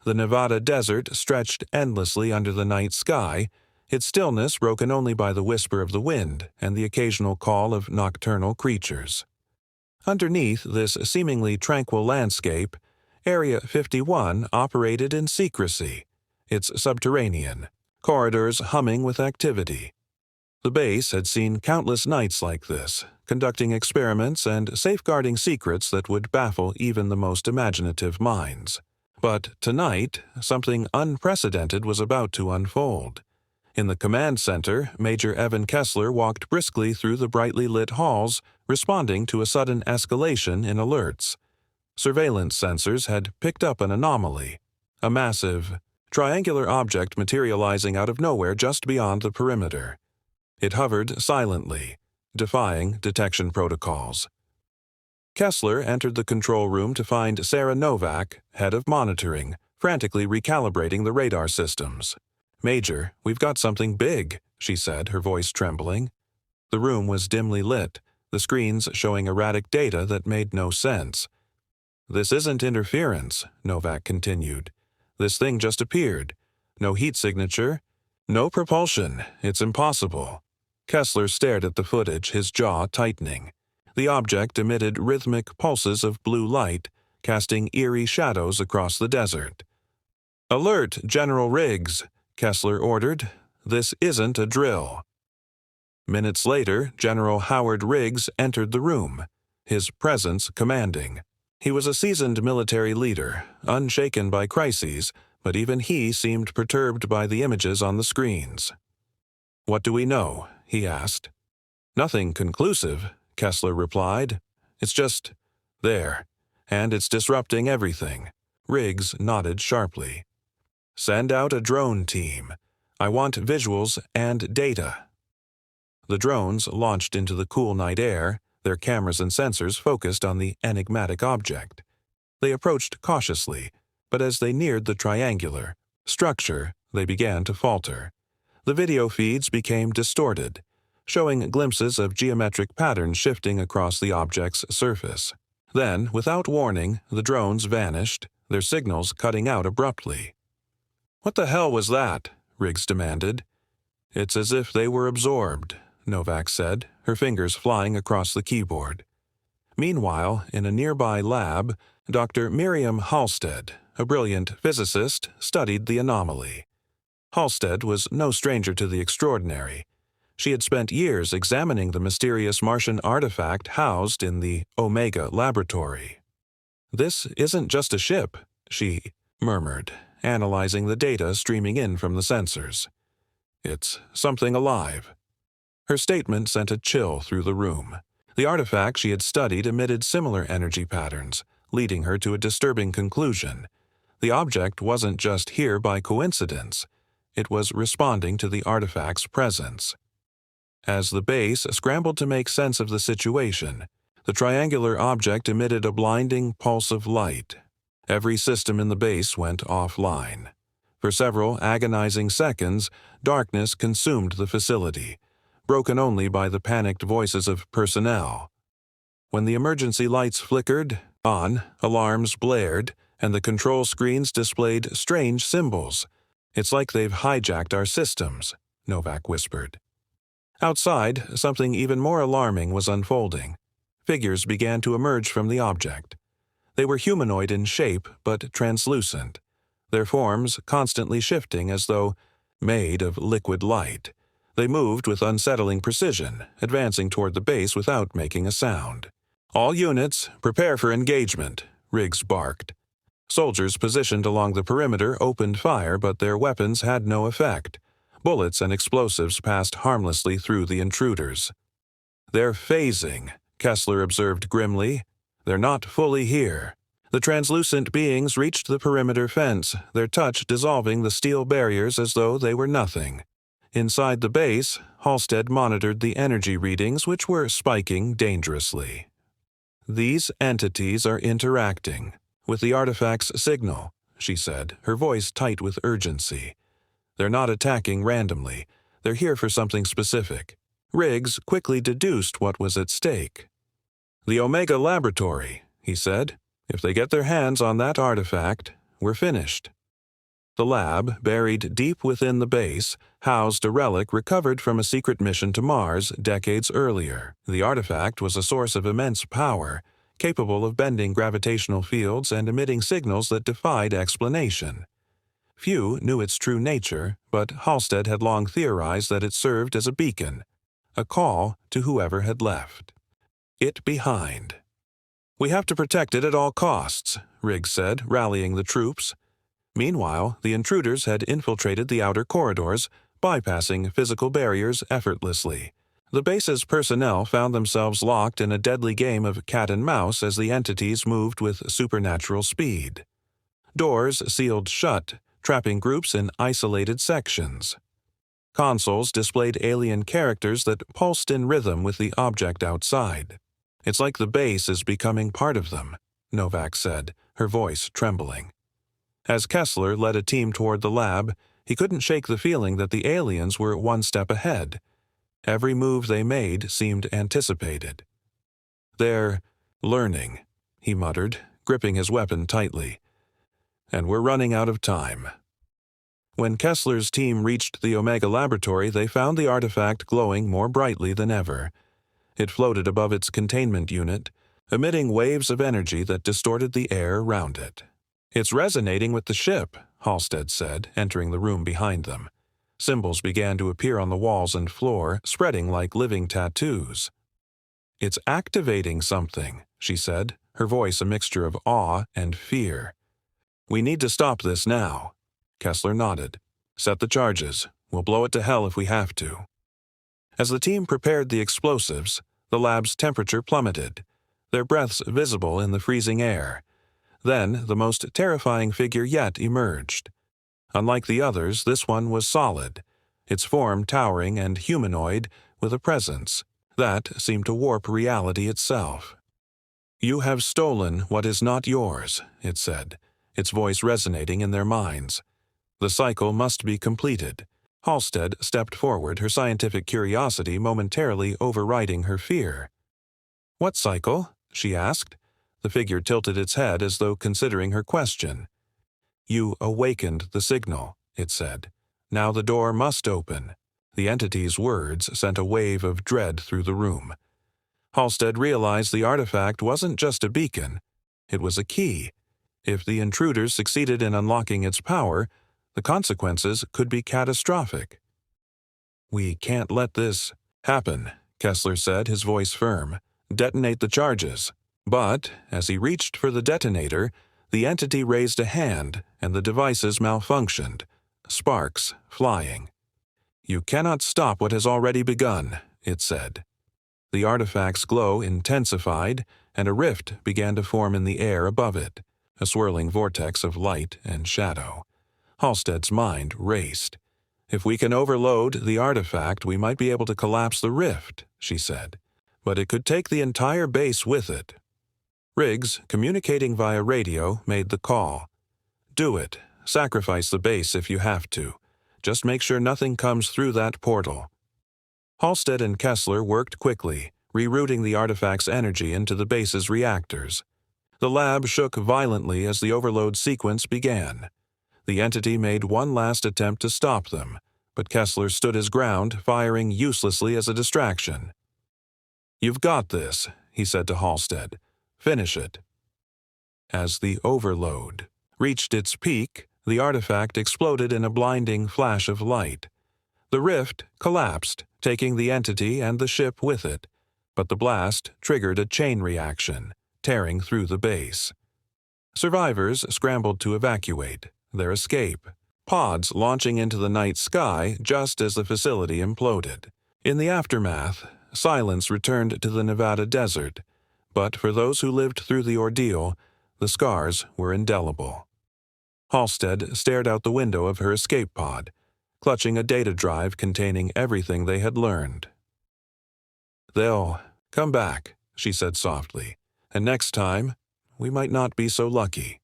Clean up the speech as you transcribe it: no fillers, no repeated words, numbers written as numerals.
The Nevada desert stretched endlessly under the night sky, its stillness broken only by the whisper of the wind and the occasional call of nocturnal creatures. Underneath this seemingly tranquil landscape, Area 51 operated in secrecy, its subterranean, corridors humming with activity. The base had seen countless nights like this, conducting experiments and safeguarding secrets that would baffle even the most imaginative minds. But tonight, something unprecedented was about to unfold. In the command center, Major Evan Kessler walked briskly through the brightly lit halls, responding to a sudden escalation in alerts. Surveillance sensors had picked up an anomaly, a massive, triangular object materializing out of nowhere just beyond the perimeter. It hovered silently, defying detection protocols. Kessler entered the control room to find Sarah Novak, head of monitoring, frantically recalibrating the radar systems. "Major, we've got something big," she said, her voice trembling. The room was dimly lit, the screens showing erratic data that made no sense. "This isn't interference," Novak continued. "This thing just appeared. No heat signature, no propulsion. It's impossible." Kessler stared at the footage, his jaw tightening. The object emitted rhythmic pulses of blue light, casting eerie shadows across the desert. "Alert, General Riggs," Kessler ordered. "This isn't a drill." Minutes later, General Howard Riggs entered the room, his presence commanding. He was a seasoned military leader, unshaken by crises, but even he seemed perturbed by the images on the screens. "What do we know?" he asked. "Nothing conclusive," Kessler replied. "It's just there, and it's disrupting everything." Riggs nodded sharply. "Send out a drone team. I want visuals and data." The drones launched into the cool night air, their cameras and sensors focused on the enigmatic object. They approached cautiously, but as they neared the triangular structure, they began to falter. The video feeds became distorted, showing glimpses of geometric patterns shifting across the object's surface. Then, without warning, the drones vanished, their signals cutting out abruptly. "What the hell was that?" Riggs demanded. "It's as if they were absorbed," Novak said, her fingers flying across the keyboard. Meanwhile, in a nearby lab, Dr. Miriam Halstead, a brilliant physicist, studied the anomaly. Halstead was no stranger to the extraordinary. She had spent years examining the mysterious Martian artifact housed in the Omega laboratory. "This isn't just a ship," she murmured, analyzing the data streaming in from the sensors. "It's something alive." Her statement sent a chill through the room. The artifact she had studied emitted similar energy patterns, leading her to a disturbing conclusion. The object wasn't just here by coincidence. It was responding to the artifact's presence. As the base scrambled to make sense of the situation, the triangular object emitted a blinding pulse of light. Every system in the base went offline. For several agonizing seconds, darkness consumed the facility, broken only by the panicked voices of personnel. When the emergency lights flickered on, alarms blared, and the control screens displayed strange symbols. "It's like they've hijacked our systems," Novak whispered. Outside, something even more alarming was unfolding. Figures began to emerge from the object. They were humanoid in shape, but translucent, their forms constantly shifting as though made of liquid light. They moved with unsettling precision, advancing toward the base without making a sound. "All units, prepare for engagement," Riggs barked. Soldiers positioned along the perimeter opened fire, but their weapons had no effect. Bullets and explosives passed harmlessly through the intruders. "They're phasing," Kessler observed grimly. "They're not fully here." The translucent beings reached the perimeter fence, their touch dissolving the steel barriers as though they were nothing. Inside the base, Halstead monitored the energy readings, which were spiking dangerously. "These entities are interacting with the artifact's signal," she said, her voice tight with urgency. "They're not attacking randomly. They're here for something specific." Riggs quickly deduced what was at stake. "The Omega Laboratory," he said. "If they get their hands on that artifact, we're finished." The lab, buried deep within the base, housed a relic recovered from a secret mission to Mars decades earlier. The artifact was a source of immense power, capable of bending gravitational fields and emitting signals that defied explanation. Few knew its true nature, but Halstead had long theorized that it served as a beacon, a call to whoever had left it behind. "We have to protect it at all costs," Riggs said, rallying the troops. Meanwhile, the intruders had infiltrated the outer corridors, bypassing physical barriers effortlessly. The base's personnel found themselves locked in a deadly game of cat and mouse as the entities moved with supernatural speed. Doors sealed shut, trapping groups in isolated sections. Consoles displayed alien characters that pulsed in rhythm with the object outside. "It's like the base is becoming part of them," Novak said, her voice trembling. As Kessler led a team toward the lab, he couldn't shake the feeling that the aliens were one step ahead. Every move they made seemed anticipated. "They're learning," he muttered, gripping his weapon tightly. "And we're running out of time." When Kessler's team reached the Omega Laboratory, they found the artifact glowing more brightly than ever. It floated above its containment unit, emitting waves of energy that distorted the air around it. "It's resonating with the ship," Halstead said, entering the room behind them. Symbols began to appear on the walls and floor, spreading like living tattoos. "It's activating something," she said, her voice a mixture of awe and fear. "We need to stop this now." Kessler nodded. "Set the charges. We'll blow it to hell if we have to." As the team prepared the explosives, the lab's temperature plummeted, their breaths visible in the freezing air. Then the most terrifying figure yet emerged. Unlike the others, this one was solid, its form towering and humanoid with a presence that seemed to warp reality itself. "You have stolen what is not yours," it said, its voice resonating in their minds. "The cycle must be completed." Halstead stepped forward, her scientific curiosity momentarily overriding her fear. "What cycle?" she asked. The figure tilted its head as though considering her question. "You awakened the signal," it said. "Now the door must open." The entity's words sent a wave of dread through the room. Halstead realized the artifact wasn't just a beacon. It was a key. If the intruders succeeded in unlocking its power, the consequences could be catastrophic. "We can't let this happen," Kessler said, his voice firm. "Detonate the charges." But, as he reached for the detonator, the entity raised a hand and the devices malfunctioned, sparks flying. "You cannot stop what has already begun," it said. The artifact's glow intensified, and a rift began to form in the air above it, a swirling vortex of light and shadow. Halstead's mind raced. "If we can overload the artifact, we might be able to collapse the rift," she said. "But it could take the entire base with it." Riggs, communicating via radio, made the call. "Do it. Sacrifice the base if you have to. Just make sure nothing comes through that portal." Halstead and Kessler worked quickly, rerouting the artifact's energy into the base's reactors. The lab shook violently as the overload sequence began. The entity made one last attempt to stop them, but Kessler stood his ground, firing uselessly as a distraction. "You've got this," he said to Halstead. "Finish it." As the overload reached its peak, the artifact exploded in a blinding flash of light. The rift collapsed, taking the entity and the ship with it, but the blast triggered a chain reaction, tearing through the base. Survivors scrambled to evacuate, their escape, pods launching into the night sky just as the facility imploded. In the aftermath, silence returned to the Nevada desert, but for those who lived through the ordeal, the scars were indelible. Halstead stared out the window of her escape pod, clutching a data drive containing everything they had learned. "They'll come back," she said softly, "and next time, we might not be so lucky."